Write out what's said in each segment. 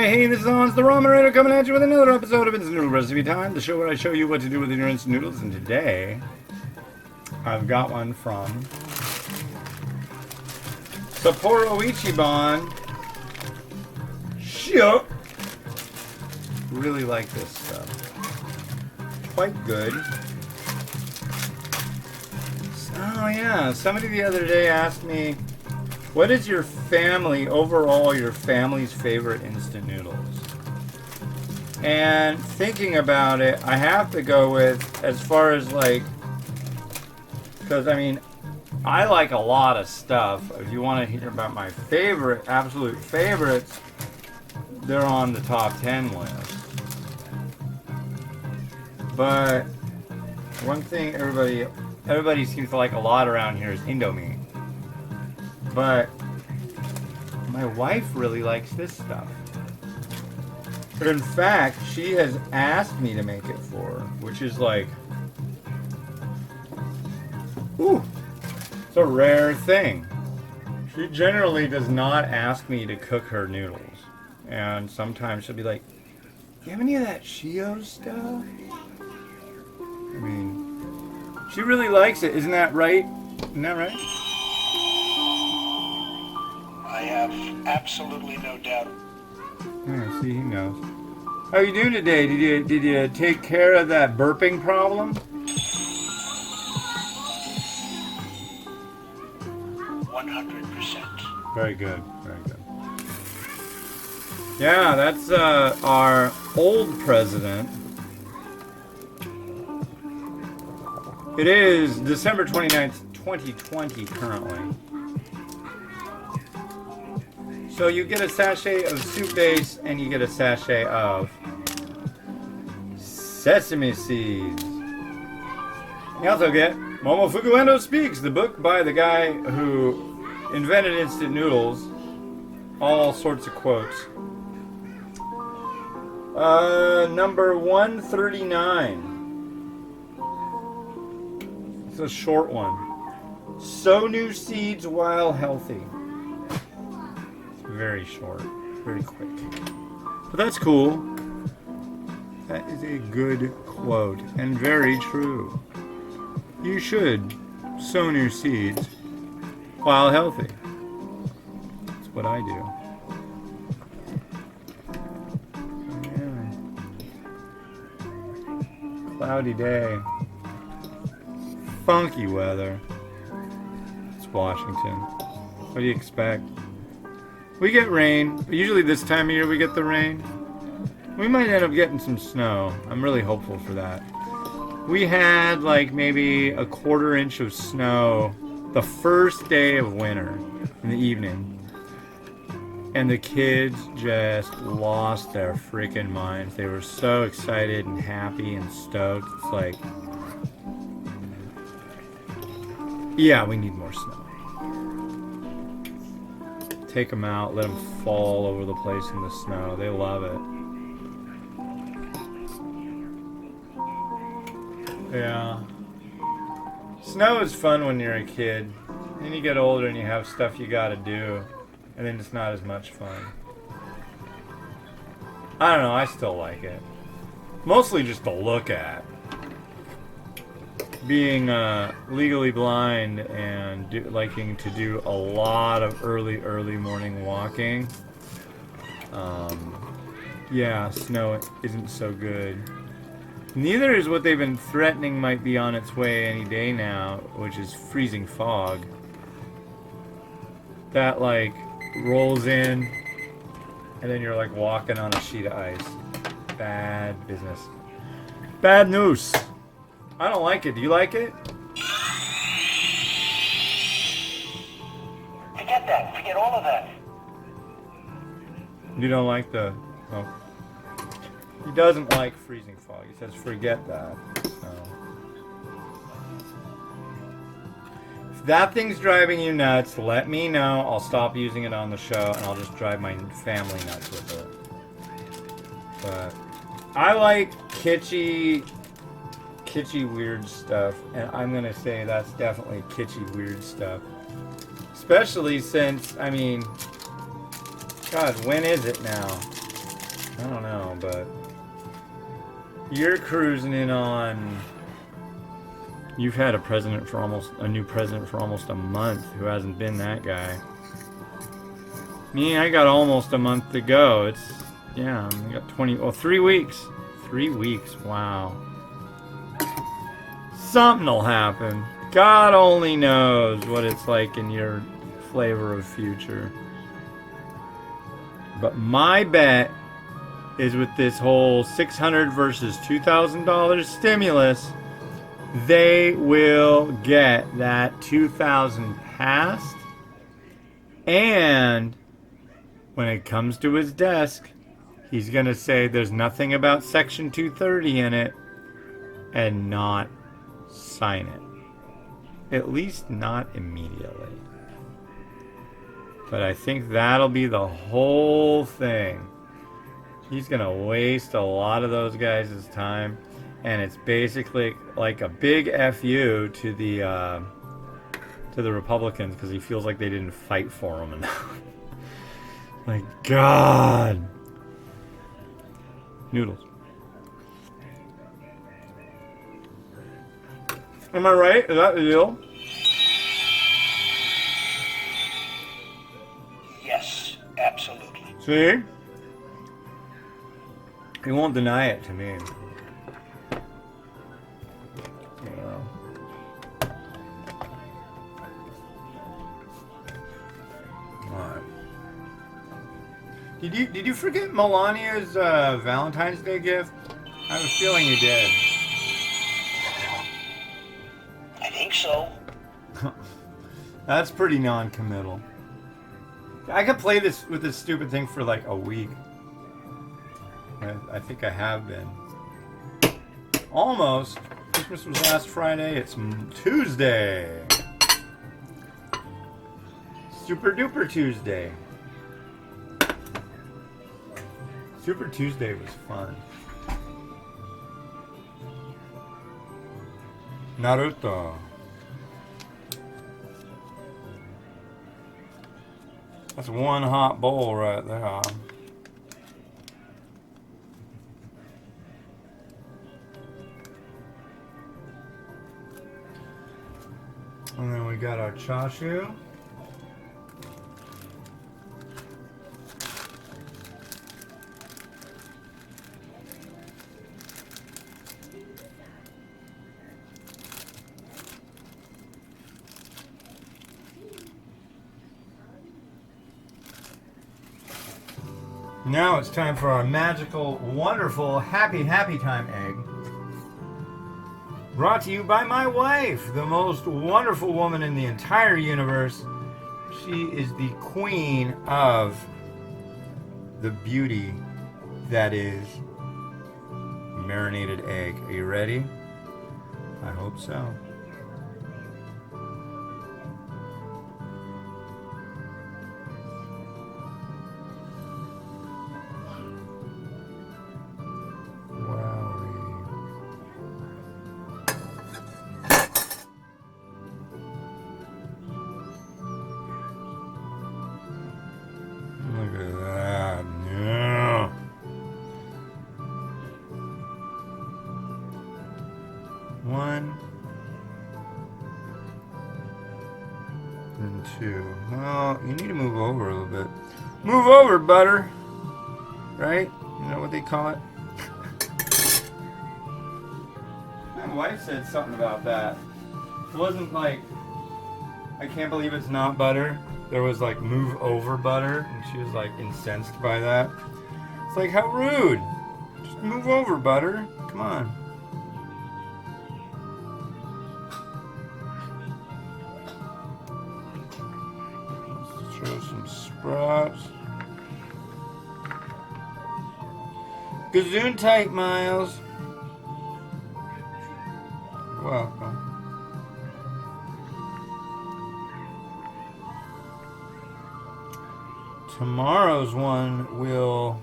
Hey, this is Hans the Ramen Writer coming at you with another episode of Instant Noodle Recipe Time, the show where I show you what to do with your instant noodles. And today, I've got one from Sapporo Ichiban Shio. Really like this stuff. Quite good. Oh yeah, somebody the other day asked me, what is your family's favorite instant noodles? And thinking about it, I have to go with, as far as like, because I mean, I like a lot of stuff. If you want to hear about my absolute favorites, they're on the top 10 list. But one thing everybody seems to like a lot around here is Indomie. But my wife really likes this stuff. But in fact, she has asked me to make it for her, which is like, ooh, it's a rare thing. She generally does not ask me to cook her noodles. And sometimes she'll be like, do you have any of that Shio stuff? I mean, she really likes it. Isn't that right? Isn't that right? I have absolutely no doubt. Yeah, see, he knows. How are you doing today? Did you take care of that burping problem? 100%. Very good, very good. Yeah, that's our old president. It is December 29th, 2020 currently. So you get a sachet of soup base and you get a sachet of sesame seeds. You also get Momofuku Endo Speaks, the book by the guy who invented instant noodles. All sorts of quotes. Number 139. It's a short one. Sow new seeds while healthy. Very short, very quick. But that's cool. That is a good quote and very true. You should sow new seeds while healthy. That's what I do. Yeah. Cloudy day. Funky weather. It's Washington. What do you expect? We get rain. Usually this time of year we get the rain. We might end up getting some snow. I'm really hopeful for that. We had like maybe a 1/4 inch of snow the first day of winter in the evening. And the kids just lost their freaking minds. They were so excited and happy and stoked. It's like, yeah, we need more snow. Take them out, let them fall over the place in the snow. They love it. Yeah. Snow is fun when you're a kid. Then you get older and you have stuff you gotta do. And then it's not as much fun. I don't know, I still like it. Mostly just to look at. Being legally blind and liking to do a lot of early morning walking, yeah, snow isn't so good. Neither is what they've been threatening might be on its way any day now, which is freezing fog. That like rolls in, and then you're like walking on a sheet of ice. Bad business. Bad news. I don't like it. Do you like it? Forget that. Forget all of that. You don't like the... Oh. He doesn't like freezing fog. He says forget that. So. If that thing's driving you nuts, let me know. I'll stop using it on the show and I'll just drive my family nuts with it. But I like kitschy weird stuff, and I'm gonna say that's definitely kitschy weird stuff. Especially since, I mean, God, when is it now? I don't know, but you're cruising in on. You've had a new president for almost a month who hasn't been that guy. Me, I got almost a month to go. I got 3 weeks. 3 weeks, wow. Something'll happen. God only knows what it's like in your flavor of future. But my bet is with this whole $600 versus $2,000 stimulus, they will get that $2,000 passed. And when it comes to his desk, he's going to say there's nothing about Section 230 in it and not sign it. At least not immediately. But I think that'll be the whole thing. He's going to waste a lot of those guys' time. And it's basically like a big FU to the Republicans because he feels like they didn't fight for him enough. My God. Noodles. Am I right? Is that the deal? Yes, absolutely. See? He won't deny it to me. Did you forget Melania's Valentine's Day gift? I have a feeling you did. I think so. That's pretty non-committal. I could play this with this stupid thing for like a week. I think I have been. Almost. Christmas was last Friday. It's Tuesday. Super duper Tuesday. Super Tuesday was fun. Naruto. That's one hot bowl right there. And then we got our chashu. Now it's time for our magical, wonderful, happy time egg. Brought to you by my wife, the most wonderful woman in the entire universe. She is the queen of the beauty that is marinated egg. Are you ready? I hope so. Look at that. Yeah. One and two. Well, you need to move over a little bit. Move over, butter. Right? You know what they call it? My wife said something about that. It wasn't like, I can't believe it's not butter. There was like move over butter, and she was like incensed by that. It's like, how rude. Just move over, butter. Come on. Let's throw some sprouts. Gesundheit, Miles. You're welcome. Tomorrow's one will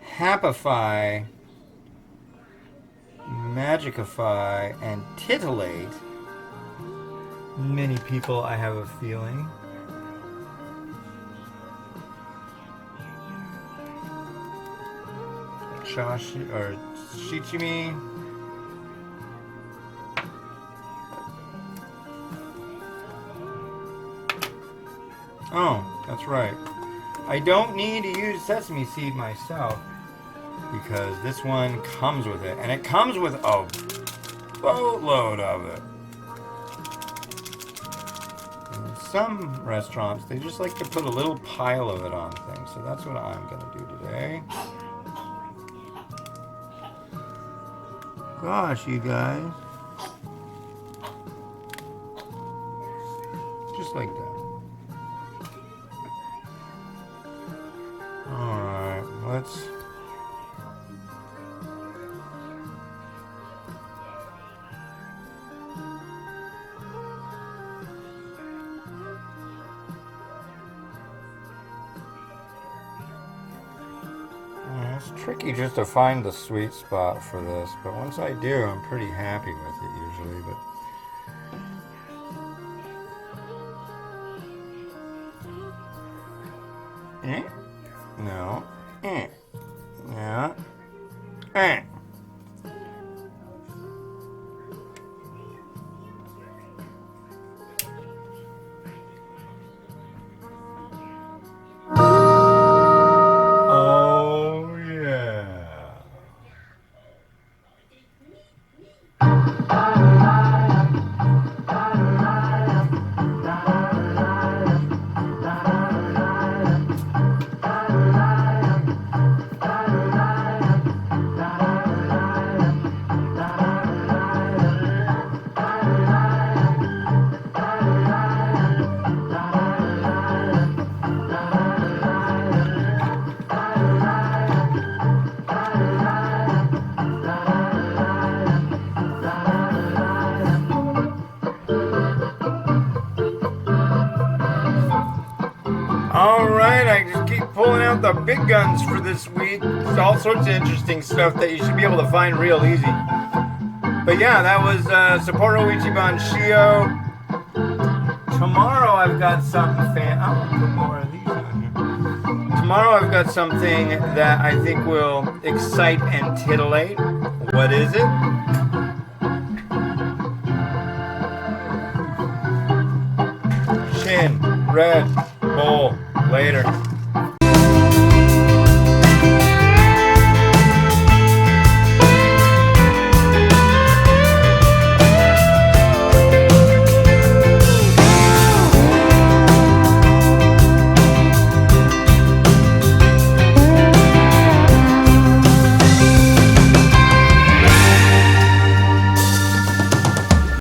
happify, magicify, and titillate many people, I have a feeling. Shashi or shichimi. Oh, that's right. I don't need to use sesame seed myself because this one comes with it, and it comes with a boatload of it. And some restaurants, they just like to put a little pile of it on things, so that's what I'm going to do today. Gosh, you guys. Just like that. Alright, let's... It's tricky just to find the sweet spot for this, but once I do, I'm pretty happy with it usually. But no, yeah, Oh yeah. Alright, I just keep pulling out the big guns for this week. It's all sorts of interesting stuff that you should be able to find real easy. But yeah, that was Sapporo Ichiban Shio. Tomorrow I've got something I'll put more of these on here. Tomorrow I've got something that I think will excite and titillate. What is it? Chin, red, bowl, later.